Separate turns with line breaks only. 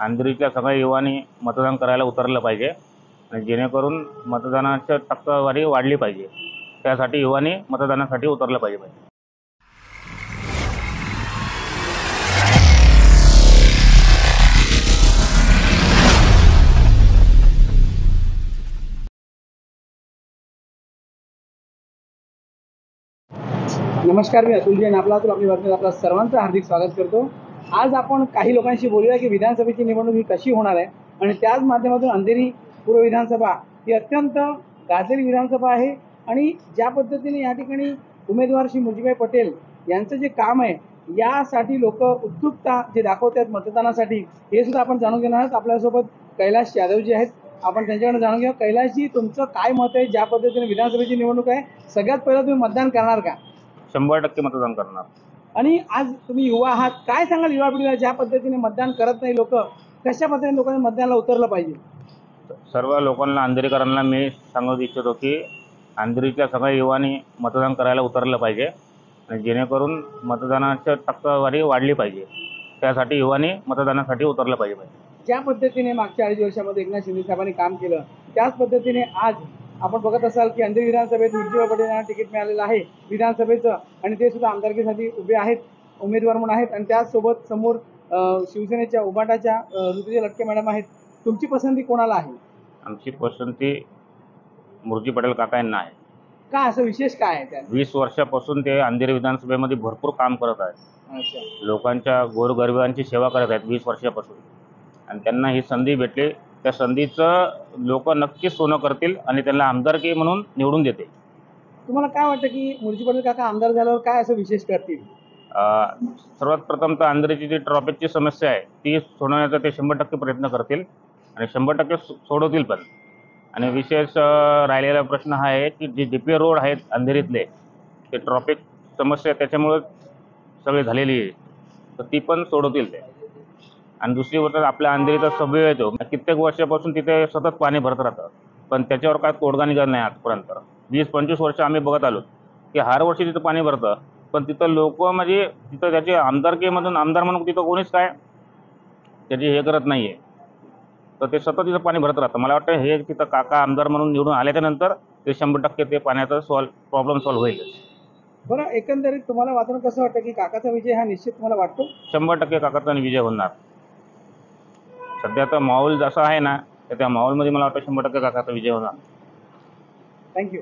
अंधेरीच्या सगळ्या युवांनी मतदान करायला उतरलं पाहिजे आणि जेणेकरून मतदानाची टक्केवारी वाढली पाहिजे। त्यासाठी युवांनी मतदानासाठी उतरलं पाहिजे।
नमस्कार, मी अतुल जैन आपली बातमीत आपलं सर्वांचं हार्दिक स्वागत करतो। आज आपण काही लोकांशी बोलूया की विधानसभेची निवडणूक ही कशी होणार आहे आणि त्याच माध्यमातून अंधेरी पूर्व विधानसभा ही अत्यंत गाजलेली विधानसभा आहे आणि ज्या पद्धतीने या ठिकाणी उमेदवार श्री मुरजीभाई पटेल यांचं जे काम आहे यासाठी लोक उत्सुकता जे दाखवतात मतदानासाठी हे सुद्धा आपण जाणून घेणार आहोत। आपल्यासोबत कैलाश यादव जी आहेत, आपण त्यांच्याकडे जाणून घेऊ। कैलाशजी, तुमचं काय मत आहे ज्या पद्धतीने विधानसभेची निवडणूक आहे? सगळ्यात पहिलं तुम्ही मतदान करणार का?
100% मतदान करणार।
आणि आज तुम्ही युवा आहात, काय सांगाल युवा पिढीला ज्या पद्धतीने मतदान करत नाही लोक, कशा पद्धतीने लोकांनी मतदानाला उतरलं पाहिजे?
सर्व लोकांना, अंधेरीकरांना मी सांगू इच्छितो की अंधेरीच्या सगळ्या युवांनी मतदान करायला उतरलं पाहिजे आणि जेणेकरून मतदानाची टक्केवारी वाढली पाहिजे। त्यासाठी युवांनी मतदानासाठी उतरलं पाहिजे।
ज्या पद्धतीने मागच्या 40 वर्षामध्ये एकनाथ शिंदे साहेबांनी काम केलं त्याच पद्धतीने आज आपण बघत असाल की अंधेरी विधानसभेत मुरजीभाई पटेल यांना तिकीट मिळालेलं आहे विधानसभेचं आणि ते सुद्धा आमदारकीसाठी उभे आहेत, उमेदवार म्हणून आहेत। आणि त्याचसोबत समोर शिवसेनेच्या उबाटाच्या ऋतुजा लटके मॅडम आहेत। तुमची पसंती कोणाला आहे?
आमची पसंती मुरजी पटेल काका यांना आहे।
का, असं विशेष काय आहे त्यात?
20 वर्षापासून ते अंधेरी विधानसभेमध्ये भरपूर काम करत आहेत।
अच्छा,
लोकांच्या गोरगरिबांची सेवा करत आहेत 20 वर्षापासून आणि त्यांना ही संधी भेटली। त्या संधीचं लोक नक्कीच सोनं करतील आणि त्यांना आमदारकी म्हणून निवडून देते।
तुम्हाला काय वाटतं की मुरजी पटेल काका आमदार झाल्यावर काय असं विशेष करतील?
सर्वात प्रथम तर अंधेरीची जी ट्रॉफिकची समस्या आहे ती सोडवण्याचा ते 100% प्रयत्न करतील आणि 100% सोडवतील पण। आणि विशेष राहिलेला प्रश्न हा आहे की जे DPA रोड आहेत अंधेरीतले, ते ट्रॉफिक समस्या त्याच्यामुळे सगळी झालेली आहे, तर ती पण सोडवतील ते। आणि दुसरी गोष्ट, आपल्या अंधेरीचा सबवे येतो, कित्येक वर्षापासून तिथे सतत पाणी भरत राहतं, पण त्याच्यावर काय तोडगा निघत नाही आजपर्यंत। 20-25 वर्ष आम्ही बघत आलो की हर वर्षी तिथं पाणी भरतं, पण तिथं लोक म्हणजे तिथं त्याचे आमदारकीमधून आमदार म्हणून तिथं कोणीच काय त्याची हे करत नाही आहे, तर ते सतत तिथं पाणी भरत राहतं। मला वाटतं हे तिथं काका आमदार म्हणून निवडून आल्याच्यानंतर ते 100% ते पाण्याचा प्रॉब्लेम सॉल्व्ह होईल।
बरं, एकंदरीत तुम्हाला वातावरण कसं वाटतं की काकाचा विजय हा निश्चित तुम्हाला वाटतो?
100% काकाचा विजय होणार। सध्या तर माहोल जसा आहे ना, तर त्या माहोलमध्ये मला वाटतं 100% काकाचा विजय होणार।
थँक्यू।